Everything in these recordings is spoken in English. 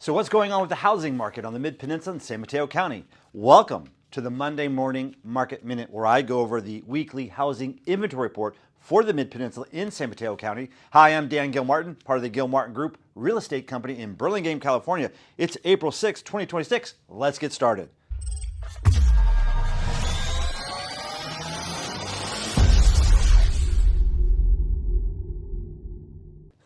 So what's going on with the housing market on the Mid-Peninsula in San Mateo County? Welcome to the Monday Morning Market Minute, where I go over the weekly housing inventory report for the Mid-Peninsula in San Mateo County. Hi, I'm Dan Gilmartin, part of the Gilmartin Group real estate company in Burlingame, California. It's April 6, 2026. Let's get started.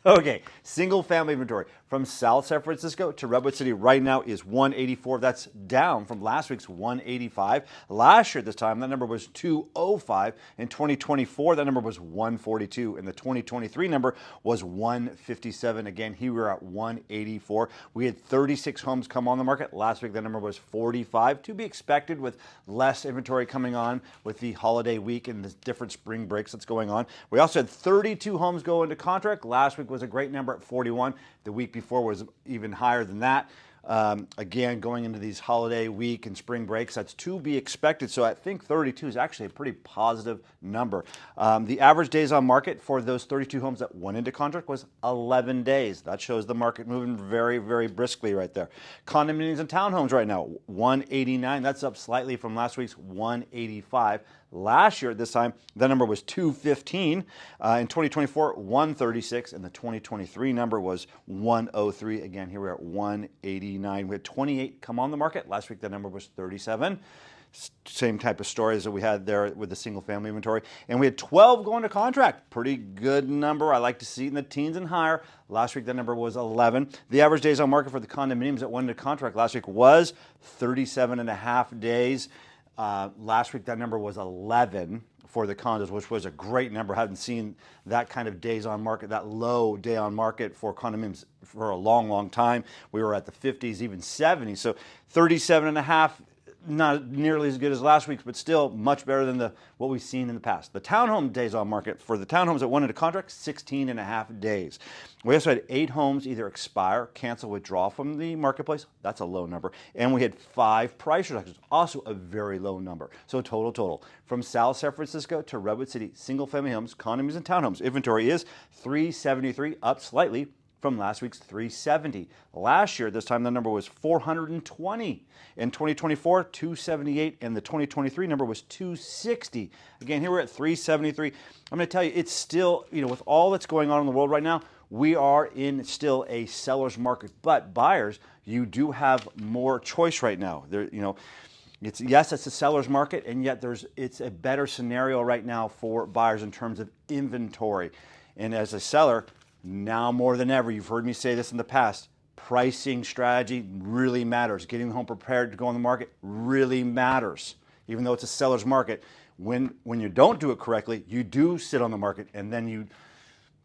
Okay, single family inventory from South San Francisco to Redwood City right now is 184. That's down from last week's 185. Last year at this time, that number was 205. In 2024, that number was 142. And the 2023 number was 157. Again, here we were at 184. We had 36 homes come on the market. Last week, that number was 45. To be expected with less inventory coming on with the holiday week and the different spring breaks that's going on. We also had 32 homes go into contract. Last week was a great number at 41. The week before was even higher than that. Again, going into these holiday week and spring breaks, that's to be expected. So I think 32 is actually a pretty positive number. The average days on market for those 32 homes that went into contract was 11 days. That shows the market moving very, very briskly right there. Condominiums and townhomes right now, 189. That's up slightly from last week's 185. Last year at this time, that number was 215. In 2024, 136, and the 2023 number was 103. Again, here we're at 189. We had 28 come on the market. Last week, that number was 37. Same type of story as that we had there with the single family inventory. And we had 12 going to contract. Pretty good number. I like to see it in the teens and higher. Last week, that number was 11. The average days on market for the condominiums that went into contract last week was 37 and a half days. Last week, that number was 11 for the condos, which was a great number. I haven't seen that kind of days on market, that low day on market for condominiums for a long, long time. We were at the 50s, even 70s. So 37 and a half, not nearly as good as last week's, but still much better than what we've seen in the past. The townhome days on market for the townhomes that went into contract, 16 and a half days. We also had 8 homes either expire, cancel, withdraw from the marketplace. That's a low number. And we had 5 price reductions, also a very low number. So total. From South San Francisco to Redwood City, single family homes, condominiums, and townhomes. Inventory is 373, up slightly from last week's 370. Last year, this time, the number was 420. In 2024, 278, and the 2023 number was 260. Again, here we're at 373. I'm going to tell you, it's still, with all that's going on in the world right now, we are in still a seller's market. But buyers, you do have more choice right now. It's a seller's market, and yet it's a better scenario right now for buyers in terms of inventory. And as a seller, now more than ever, you've heard me say this in the past, pricing strategy really matters. Getting the home prepared to go on the market really matters. Even though it's a seller's market, when you don't do it correctly, you do sit on the market, and then you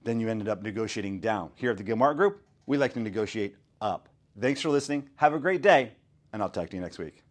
ended up negotiating down. Here at the Gilmartin Group, we like to negotiate up. Thanks for listening. Have a great day, and I'll talk to you next week.